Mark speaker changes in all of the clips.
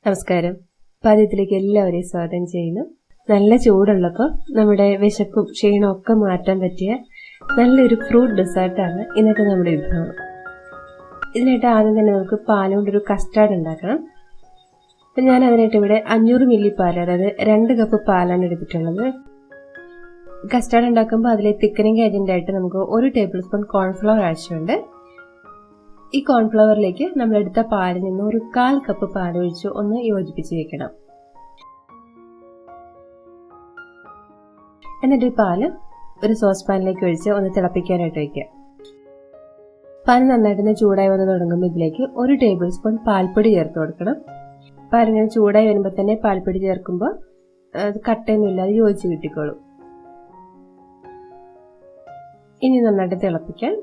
Speaker 1: നമസ്കാരം. പാചകത്തിലേക്ക് എല്ലാവരെയും സ്വാഗതം ചെയ്യുന്നു. നല്ല ചൂടുള്ളപ്പോൾ നമ്മുടെ വിശപ്പും ക്ഷീണവും ഒക്കെ മാറ്റാൻ പറ്റിയ നല്ലൊരു ഫ്രൂട്ട് ഡെസേർട്ടാണ് ഇന്നത്തെ നമ്മുടെ വിഭവം. ഇതിനായിട്ട് ആദ്യം തന്നെ നമുക്ക് പാൽ കൊണ്ടൊരു കസ്റ്റാർഡ് ഉണ്ടാക്കണം. അപ്പം ഞാൻ അതിനായിട്ട് ഇവിടെ 500 മില്ലി പാൽ, അതായത് 2 കപ്പ് പാലാണ് എടുത്തിട്ടുള്ളത്. കസ്റ്റാർഡ് ഉണ്ടാക്കുമ്പോൾ അതിലെ തിക്കനിങ് ഏജന്റായിട്ട് നമുക്ക് 1 ടേബിൾ സ്പൂൺ കോൺഫ്ലവർ ആവശ്യമുണ്ട്. ഈ കോൺഫ്ലവറിലേക്ക് നമ്മൾ എടുത്ത പാലിൽ നിന്ന് 1/4 കപ്പ് പാൽ ഒഴിച്ച് ഒന്ന് യോജിപ്പിച്ച് വെക്കണം. എന്നിട്ട് ഈ പാല് ഒരു സോസ് പാനിലേക്ക് ഒഴിച്ച് ഒന്ന് തിളപ്പിക്കാനായിട്ട് വയ്ക്കാം. പാൽ നന്നായിട്ടൊന്ന് ചൂടായി വന്ന് തുടങ്ങുമ്പോൾ ഇതിലേക്ക് 1 ടേബിൾ സ്പൂൺ പാൽപ്പൊടി ചേർത്ത് കൊടുക്കണം. പാലിങ്ങനെ ചൂടായി വരുമ്പോൾ തന്നെ പാൽപ്പൊടി ചേർക്കുമ്പോൾ അത് കട്ടയൊന്നുമില്ലാതെ യോജിച്ച് കിട്ടിക്കോളും. ഇനി നന്നായിട്ട് തിളപ്പിക്കാൻ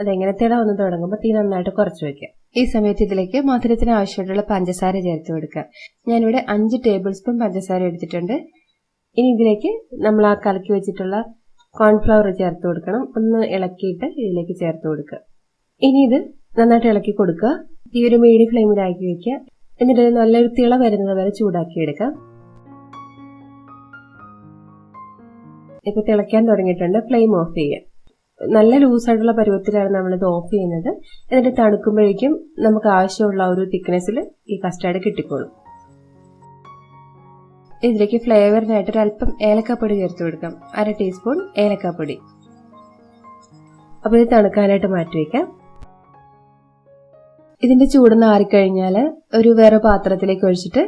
Speaker 1: അതെങ്ങനെ തിളവന്ന് തുടങ്ങുമ്പോൾ തീ നന്നായിട്ട് കുറച്ച് വയ്ക്കാം. ഈ സമയത്ത് ഇതിലേക്ക് മധുരത്തിന് ആവശ്യമായിട്ടുള്ള പഞ്ചസാര ചേർത്ത് കൊടുക്കുക. ഞാനിവിടെ 5 ടേബിൾ സ്പൂൺ പഞ്ചസാര എടുത്തിട്ടുണ്ട്. ഇനി ഇതിലേക്ക് നമ്മൾ ആ കലക്കി വെച്ചിട്ടുള്ള കോൺഫ്ലവർ ചേർത്ത് കൊടുക്കണം. ഒന്ന് ഇളക്കിയിട്ട് ഇതിലേക്ക് ചേർത്ത് കൊടുക്കുക. ഇനി ഇത് നന്നായിട്ട് ഇളക്കി കൊടുക്കുക. ഈ ഒരു മീഡിയം ഫ്ലെയിമിലാക്കി വെക്കുക. എന്നിട്ട് നല്ലൊരു തിള വരുന്നത് വരെ ചൂടാക്കി എടുക്കാം. ഇപ്പൊ തിളയ്ക്കാൻ തുടങ്ങിയിട്ടുണ്ട്. ഫ്ലെയിം ഓഫ് ചെയ്യാം. നല്ല ലൂസായിട്ടുള്ള പരുവത്തിലാണ് നമ്മളിത് ഓഫ് ചെയ്യുന്നത്. എന്നിട്ട് തണുക്കുമ്പോഴേക്കും നമുക്ക് ആവശ്യമുള്ള ഒരു തിക്നെസ്സിൽ ഈ കസ്റ്റാർഡ് കിട്ടിക്കോളും. ഇതിലേക്ക് ഫ്ലേവറിനായിട്ട് ഒരല്പം ഏലക്കാപ്പൊടി ചേർത്ത് കൊടുക്കാം. 1/2 ടീസ്പൂൺ ഏലക്കാപ്പൊടി. അപ്പോൾ ഇത് തണുക്കാനായിട്ട് മാറ്റി വയ്ക്കാം. ഇതിന്റെ ചൂടൊന്ന് ആറിക്കഴിഞ്ഞാൽ ഒരു വേറെ പാത്രത്തിലേക്ക് ഒഴിച്ചിട്ട്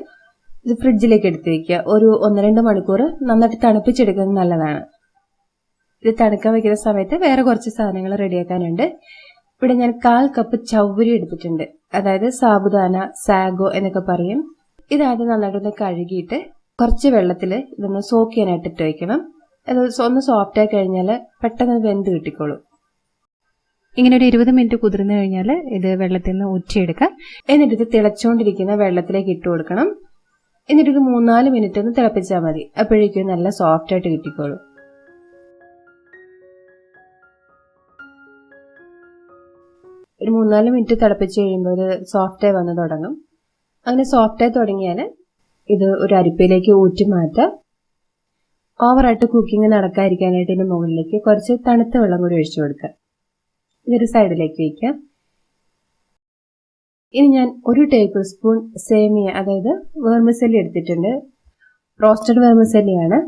Speaker 1: ഇത് ഫ്രിഡ്ജിലേക്ക് എടുത്ത് വയ്ക്കുക. ഒരു 1-2 മണിക്കൂർ നന്നായിട്ട് തണുപ്പിച്ചെടുക്കുന്നത് നല്ലതാണ്. ഇത് തണുക്കാൻ വയ്ക്കുന്ന സമയത്ത് വേറെ കുറച്ച് സാധനങ്ങൾ റെഡിയാക്കാനുണ്ട്. ഇവിടെ ഞാൻ 1/4 കപ്പ് ചവ്വരി എടുത്തിട്ടുണ്ട്. അതായത് സാബുദാന, സാഗോ എന്നൊക്കെ പറയും. ഇതാദ്യം നന്നായിട്ടൊന്ന് കഴുകിയിട്ട് കുറച്ച് വെള്ളത്തിൽ ഇതൊന്ന് സോക്ക് ചെയ്യാനായിട്ട് ഇട്ട് വയ്ക്കണം. അത് ഒന്ന് സോഫ്റ്റ് ആയി കഴിഞ്ഞാൽ പെട്ടെന്ന് വെന്ത് കിട്ടിക്കോളും. ഇങ്ങനെ ഒരു 20 മിനിറ്റ് കുതിർന്നു കഴിഞ്ഞാൽ ഇത് വെള്ളത്തിൽ നിന്ന് ഊറ്റിയെടുക്കാം. എന്നിട്ട് ഇത് തിളച്ചുകൊണ്ടിരിക്കുന്ന വെള്ളത്തിലേക്ക് ഇട്ട് കൊടുക്കണം. എന്നിട്ടൊരു 3-4 മിനിറ്റ് ഒന്ന് തിളപ്പിച്ചാൽ മതി. അപ്പോഴേക്കും നല്ല സോഫ്റ്റ് ആയിട്ട് കിട്ടിക്കോളും. ഒരു 3-4 മിനിറ്റ് തിളപ്പിച്ച് കഴിയുമ്പോൾ ഇത് സോഫ്റ്റായി വന്ന് തുടങ്ങും. അങ്ങനെ സോഫ്റ്റായി തുടങ്ങിയാൽ ഇത് ഒരു അരിപ്പയിലേക്ക് ഊറ്റി മാറ്റാം. ഓവറായിട്ട് കുക്കിംഗ് നടക്കാതിരിക്കാനായിട്ട് ഇതിന്റെ മുകളിലേക്ക് കുറച്ച് തണുത്ത വെള്ളം കൂടി ഒഴിച്ചു കൊടുക്കുക. ഇതൊരു സൈഡിലേക്ക് വയ്ക്കാം. ഇനി ഞാൻ 1 ടേബിൾ സ്പൂൺ സേമിയ, അതായത് വെർമിസെല്ലി എടുത്തിട്ടുണ്ട്. റോസ്റ്റഡ് വെർമിസെല്ലിയാണ്.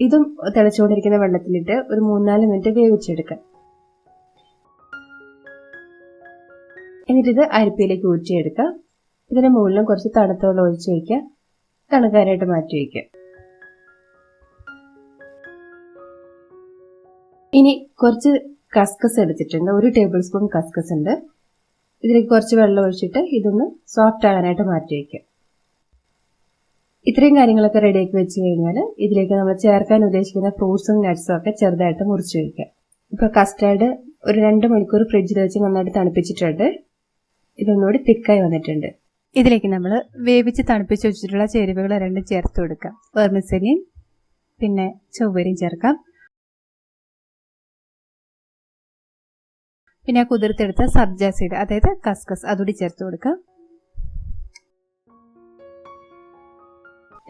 Speaker 1: ഇതും തിളച്ചുകൊണ്ടിരിക്കുന്ന വെള്ളത്തിലിട്ട് ഒരു 3-4 മിനിറ്റ് വേവിച്ചെടുക്കാം. എന്നിട്ടിത് അരിപ്പയിലേക്ക് ഊറ്റിയെടുക്കാം. ഇതിന് മുകളിലും കുറച്ച് തണുത്ത വെള്ളം ഒഴിച്ച് വയ്ക്കുക. തണുക്കാനായിട്ട് മാറ്റി വയ്ക്കുക. ഇനി കുറച്ച് കസ്കസ് എടുത്തിട്ടുണ്ട്. 1 ടേബിൾ സ്പൂൺ കസ്കസ് ഉണ്ട്. ഇതിലേക്ക് കുറച്ച് വെള്ളം ഒഴിച്ചിട്ട് ഇതൊന്ന് സോഫ്റ്റ് ആകാനായിട്ട് മാറ്റി വയ്ക്കുക. ഇത്രയും കാര്യങ്ങളൊക്കെ റെഡിയാക്കി വെച്ച് കഴിഞ്ഞാൽ ഇതിലേക്ക് നമ്മൾ ചേർക്കാൻ ഉദ്ദേശിക്കുന്ന ഫ്രൂട്ട്സും നട്ട്സും ഒക്കെ ചെറുതായിട്ട് മുറിച്ച് വയ്ക്കുക. ഇപ്പൊ കസ്റ്റാർഡ് ഒരു 2 മണിക്കൂർ ഫ്രിഡ്ജിൽ വെച്ച് നന്നായിട്ട് തണുപ്പിച്ചിട്ടുണ്ട്. ഇതൊന്നുകൂടി തിക്കായി വന്നിട്ടുണ്ട്. ഇതിലേക്ക് നമ്മൾ വേവിച്ച് തണുപ്പിച്ച് വെച്ചിട്ടുള്ള ചേരുവകൾ രണ്ടും ചേർത്ത് കൊടുക്കാം. വെർമിസെല്ലിയും പിന്നെ ചവ്വരിയും ചേർക്കാം. പിന്നെ കുതിർത്തെടുത്ത സബ്ജ സീഡ്, അതായത് കസ്കസ്, അതുകൂടി ചേർത്ത് കൊടുക്കാം.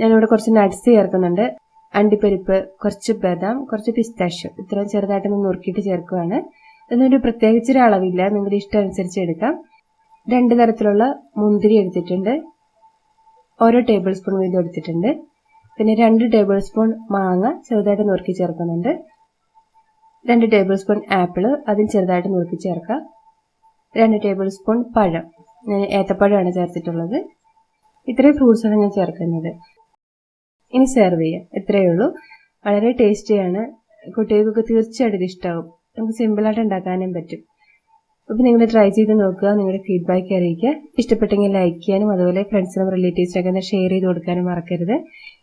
Speaker 1: ഞാനിവിടെ കുറച്ച് നട്ട്സ് ചേർക്കുന്നുണ്ട്. അണ്ടിപ്പരിപ്പ്, കുറച്ച് ബദാം, കുറച്ച് പിസ്താഷ്യോ, ഇത്രയും ചെറുതായിട്ടൊന്ന് നുറുക്കിയിട്ട് ചേർക്കുകയാണ്. ഇതിനൊരു പ്രത്യേകിച്ചൊരു അളവില്ല, നിങ്ങളുടെ ഇഷ്ടം അനുസരിച്ച് എടുക്കാം. 2 തരത്തിലുള്ള മുന്തിരി എടുത്തിട്ടുണ്ട്. ഓരോ ടേബിൾ സ്പൂൺ വീതം എടുത്തിട്ടുണ്ട്. പിന്നെ 2 ടേബിൾ സ്പൂൺ മാങ്ങ ചെറുതായിട്ട് നുറുക്കി ചേർക്കുന്നുണ്ട്. 2 ടേബിൾ സ്പൂൺ ആപ്പിള്, അതും ചെറുതായിട്ട് നുറുക്കി ചേർക്കാം. 2 ടേബിൾ സ്പൂൺ പഴം, ഞാൻ ഏത്തപ്പഴമാണ് ചേർത്തിട്ടുള്ളത്. ഇത്രയും ഫ്രൂട്ട്സാണ് ഞാൻ ചേർക്കുന്നത്. ഇനി സെർവ് ചെയ്യാം. ഇത്രയേ ഉള്ളൂ. വളരെ ടേസ്റ്റിയാണ്. കുട്ടികൾക്കൊക്കെ തീർച്ചയായിട്ടും ഇത് ഇഷ്ടമാവും. നമുക്ക് സിമ്പിളായിട്ട് ഉണ്ടാക്കാനും പറ്റും. അപ്പോൾ നിങ്ങൾ ട്രൈ ചെയ്ത് നോക്കുക. നിങ്ങളുടെ ഫീഡ്ബാക്ക് അറിയിക്കുക. ഇഷ്ടപ്പെട്ടെങ്കിൽ ലൈക്ക് ചെയ്യാനും അതുപോലെ ഫ്രണ്ട്സിനും റിലേറ്റീവ്സിനൊക്കെ ഒന്ന് ഷെയർ ചെയ്ത് കൊടുക്കാനും മറക്കരുത്.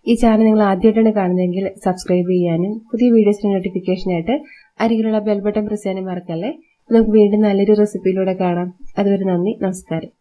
Speaker 1: ഈ ചാനൽ നിങ്ങൾ ആദ്യമായിട്ടാണ് കാണുന്നതെങ്കിൽ സബ്സ്ക്രൈബ് ചെയ്യാനും പുതിയ വീഡിയോസിന്റെ നോട്ടിഫിക്കേഷനായിട്ട് അരികിലുള്ള ബെൽ ബട്ടൺ പ്രസ് ചെയ്യാനും മറക്കല്ലേ. നമുക്ക് വീണ്ടും നല്ലൊരു റെസിപ്പിയിലൂടെ കാണാം. അതുവരെ നന്ദി, നമസ്കാരം.